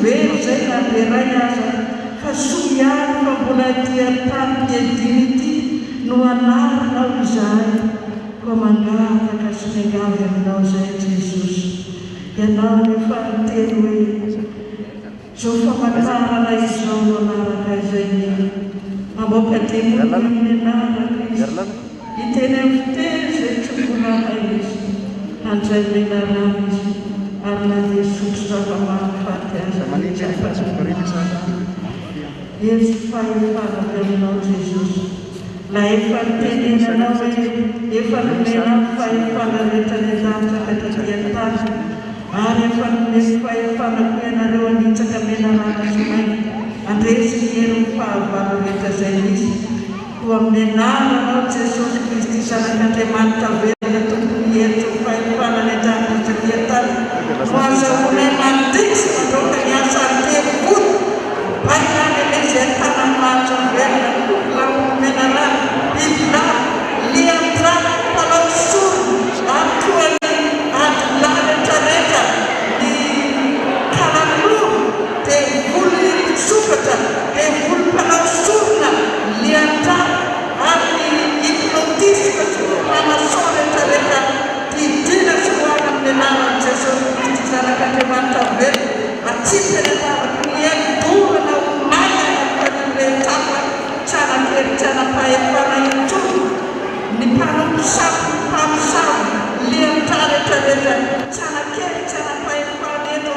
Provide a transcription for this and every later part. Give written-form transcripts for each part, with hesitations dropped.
very zay na beray aza fa soiany fa mbola tia tany diadinity no anaranao izahay koa mangataka sy miangavy aminao zay Jesus. Ianao nefa niteny hoe zao famantarana izao no anaraka izay ny mamoaka demonina amin'ny anaraka izy iteny amin'ny fiteny zay tsy mbola hay izy handray menarana izy ary nandeha sotro zava-mahafaty aza Yesu fahefana aminao Jesus. La efa nitenenanao hoe efa nomena fahefana rehetra ny lanitra katradian-tany ary efa nomena fahefana koa ianareo anitsaka menarana sy mainy andresy hery ny fahavalo rehetra zay misy koa amin'ny anaranao Jesosy Kristy zanak'Andriamanitra velona tompony hery ny fahefana ny lanitra katradian-tany no azahoanay mandrisy mandroaka ny asa antelo-body baina izay tanamatra velona menarana ibla liantra palao soro atoany adilaletra rehetra ny kalalo dia voly sokatra dia voly palao sorona liantra ary hypnotisme panaso rehetra rehetra didina soana amin'ny anaran'i Jesosy Kristy zanak'Andriamanitra velona atsipy rehetra dorana tsara fahefana intsony ny mpanompisapo mpamosavo liantrarehetra rehetra tsara kely tsara fahefana eto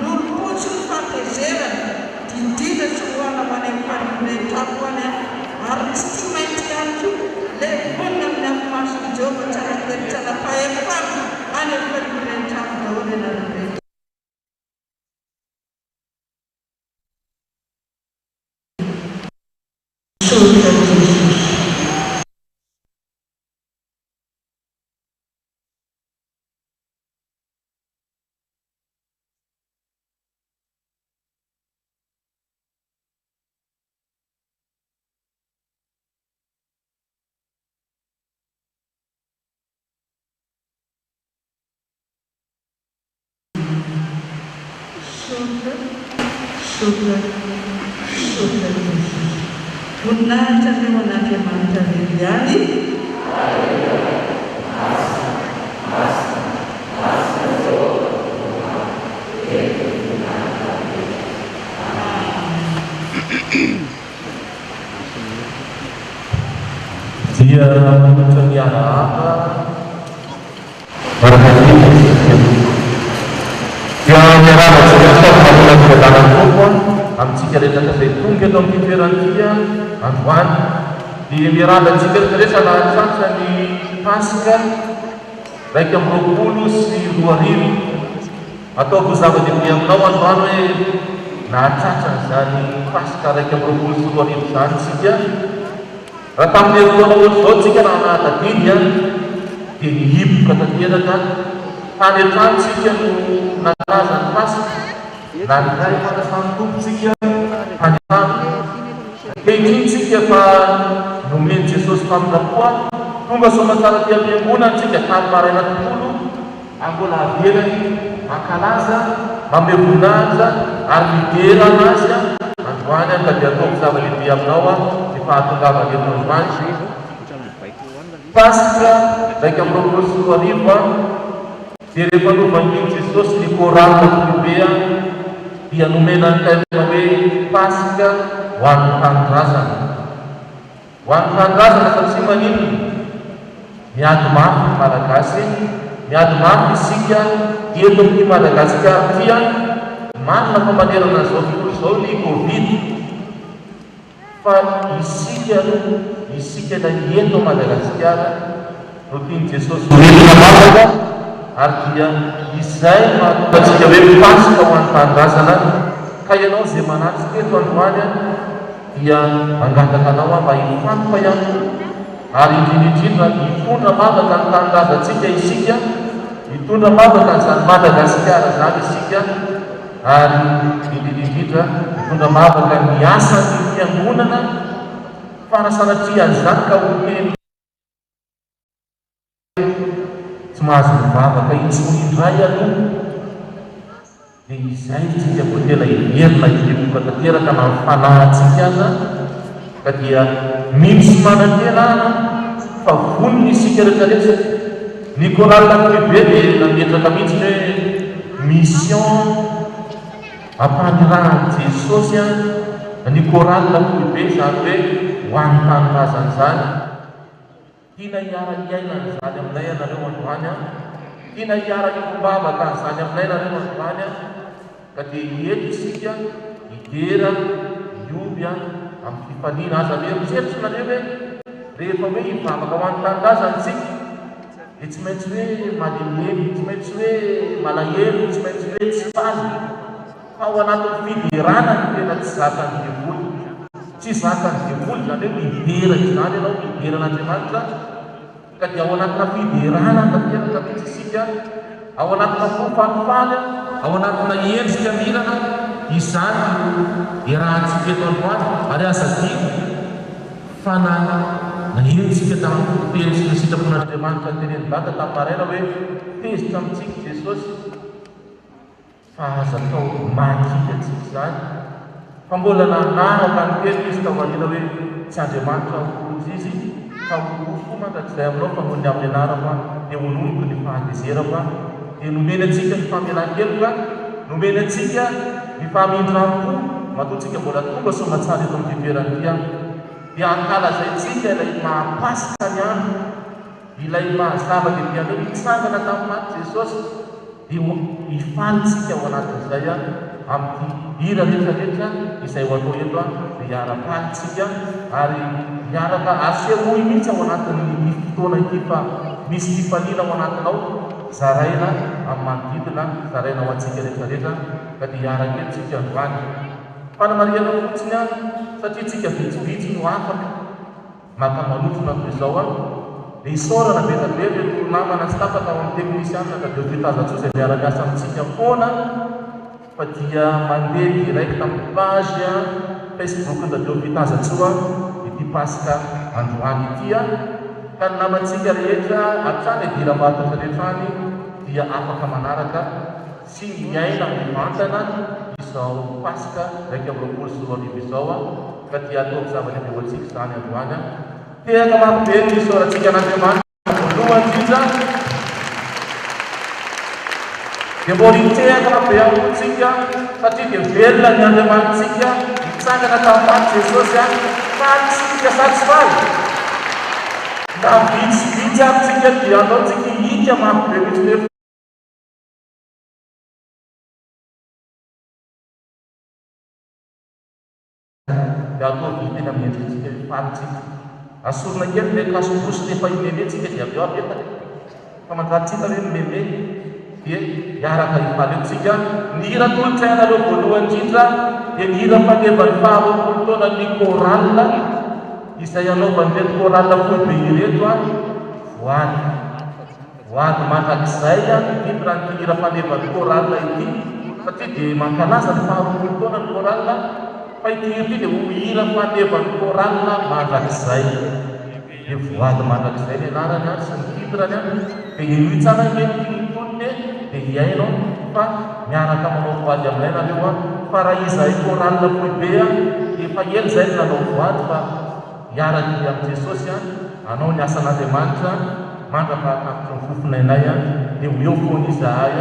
lolopotsy ny fampezerana dindina sy hoana many amin'ny fanomrehetrapo any ary tsy tia mainty ihany koa le vonina amin'ny amin'ny masony Jehova tsara kely tsara fahefana any amin'ny fanomrehetrapo daholo ianareo. Voninahitra ny Andriamanitra lehiany dia ternyata yang merana sekitar bulan kedatangan Tuhan amtsika rehetra izay tonga eto amin'ny toerana ity androany dia miaradantsika rehetra nahatratra ny Pasika raiky amby 20 ataoko zava-dehibe aminao androany hoe nahatratra izany Pasika raiky amby 20 zany tsika raha tamin'ny herintaona ohatr'izao tsika nahanatadiny dia nihiboka tanteraka tany an-tranotsika no nalaza ny Pasika naniray fanasany tompontsika tany an-trano kehitritsika fa nomeny Jesosy famindrapoa tonga somatsara ty am-piangonantsika tany maraina tontolo angola avelany mankalaza mamevonanja ary lidera anazy androany ka dia ataoko zava-lehibe aminao ny fahatongavany eto androany Pasika raiky amby 20 dia rehefa novan'iny Jesosy ny koralina tolobea dia nomena ny taina hoe Pasika ho an'ny tanindrazana. Ho an'ny tanindrazana satria manino miady mafy ny Malagasy, miady mafy isika eto amin'ny Madagasikara tia manana fa manerana zao tontolo zao ny Covid fa isika na eto Madagasikara no tiany Jesosy hoentina mavaka ary dia izay mahatongatsika hoe Pasika ho an'ny tanindrazana ka ianao zay manatrika eto androany dia mangataka anao mba hifantoka ihany ary indrindrindra hitondra mavaka ny tanindrazantsika isika hitondra mavaka n'izany Madagasikara zany isika ary indrindrindra hitondra mavaka ny asan'ny fiangonana fanasanatria an'izany ka hoteny tsy mahazo mivavaka intsony indray aloha dia izay tsika mbo tena iherina irepoka tanteraka na fanahintsika aza ka dia misy manantenana fa voniny isika rehetrarehetra. Ny koralina lehibe dia nametraka mihitsy hoe mission ampanirahany Jesosy ny koralina lehibe zany hoe ho an'ny tanindrazana zany. Tiana hiara-iaina izany aminay anareo androany, tiana hiara-ikombavaka izany aminay anareo androany, ka dia eto isika hidera hiovy amin'ny fifaliana aza hoe miseritsy nareo hoe rehefa hoe hivavaka ho an'ny tanindrazantsika dia tsy maintsy hoe malemilemy, tsy maintsy hoe malahelo, tsy maintsy hoe tsy faly, fa ao anatin'ny fiderana ny tena tsy zakany devoly. Tsy zakany devoly zany hoe midera izany ianao, mideran'Andriamanitra, ka dia ao anatina fiderana tanteraka mihitsy isika, ao anatina fofalifaly, ao anatina endrika milana, izany irahantsika eto androany. Ary azadia fa na endrika tamin'ny fototeny sy ny sitrapon'Andriamanitra teneny bata tamin'ny maraina hoe tezitra amintsika Jesosy, fa aza tao makika antsika izany, fa mbola nanaraka ny teny izy tao marina hoe tsy Andriamanitra hokozy izy, fa hoko mandrakizay aminao fa noho ny amin'ny anarako dia honomiko ny fahatezerako, dia nomeny antsika ny famelan-keloka, nomeny antsika ny fahamindram-po, matoantsika mbola tonga somatsara eto amin'ny fitoerany ity dia ankalazaintsika ilay mahapasika ny andro, ilay mahazava-dehibe hoe mitsangana tamin'ny maty Jesosy, dia hifalitsika ao anatin'izay amin'ny hira rehetrarehetra izay ho atao eto dia hiara-palitsika ary hiaraka asehoy mihitsy ao anatin'ny fotoana ity fa misy fifaliana ao anatinao, zaraina amin'ny manodidina, zaraina ho antsika rehetrarehetra, ka dia hiara-kelitsika androany. Fanamariana fotsiny satria tsika vitsivitsy no afaka maka manofona toy izao dia isaorana betabe reto namana sy tapaka ao amin'ny teknisiana ka dia fitazatsy izay miara-miasa amintsika foana, fa dia mandeha direct amin'ny page Facebook radio fitazatsoa ity pasika androany ity, ka ny namantsika rehetra hatrany Dirambato rehetrany dia afaka manaraka sy miaina mivantana izao pasika raika amby roapolo sy roa arivo izao, ka dia ataoko zava-dehibe ho antsika izany androany. Tehaka marobe ny isaorantsika n'Andriamanitra voalohany indrindra dia mbola hitehaka marobe amintsika satria dia velona ny Andriamanitsika mitsangana tamin'ny maty Jesosy, fa tsika satisfy na vitsivitsy amintsika dia ataontsika hika marobe mihitsy dia atao vitena miendritsika falitsika. Asorona kely le kasibosy rehefa imementsika dia avy eo apetaka, fa mandratsika hoe mimeme dia hiaraka hifalentsika. Ny hira tolotra ianareo voalohany indrindra dia ny hira fanevany faharoapolo taona ny koralina izay anaovany reto koralina foibe ireto voany mandrakizay ity raha ny hira fanevany koralina ity, satria dia mankalaza ny faharoapolo taona ny koralina, fa ity hira ity dia ho hira fanevany koralina mandrakizay. Dia voady mandrakizay ny anarany sy ny titrany dia hitsana ny tonony dia hiainao fa miaraka manao voady aminay nareo, fa raha izay koralina foibe efa ely zay nanao voady fa hiaraka amin'ny Jesosy anao ny asan'Andriamanitra mandrapahatamitra ny fofonainay dia ho eo foana izahay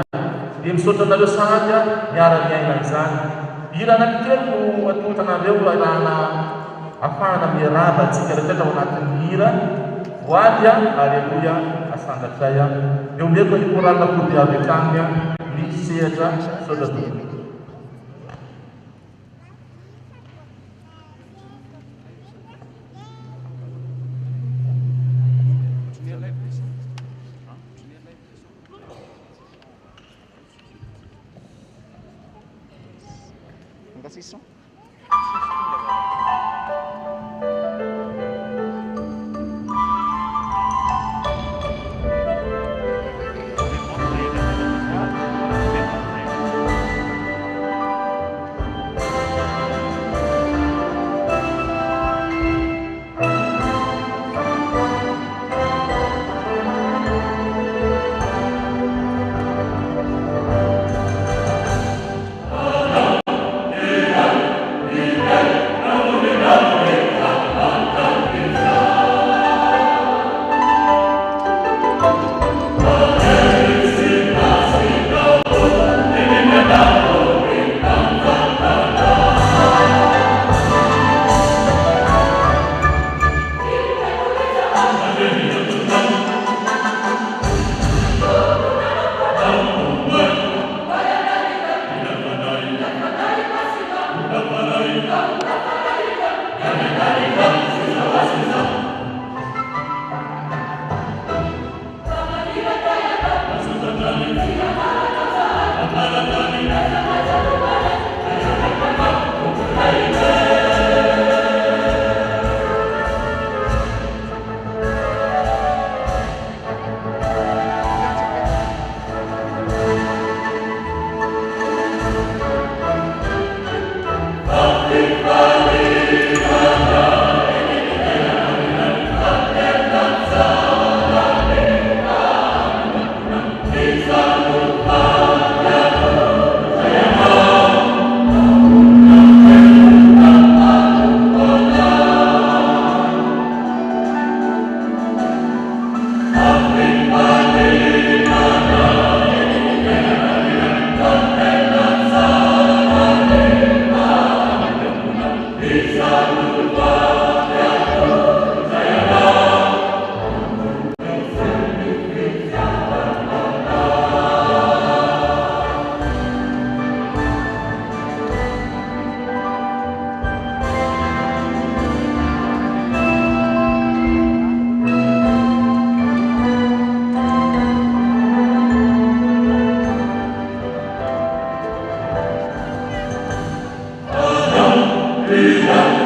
dia misaotra anareo sahady miara-miaina izany. Hira anankitelo no atontanareo ahana afahana miaraba antsika rehetra ao anatin'ny hira voady aleluia asangatray dia omeko ny koralina foibe avy hatrany ny sehatra saotra tompoko. Isso. Viva!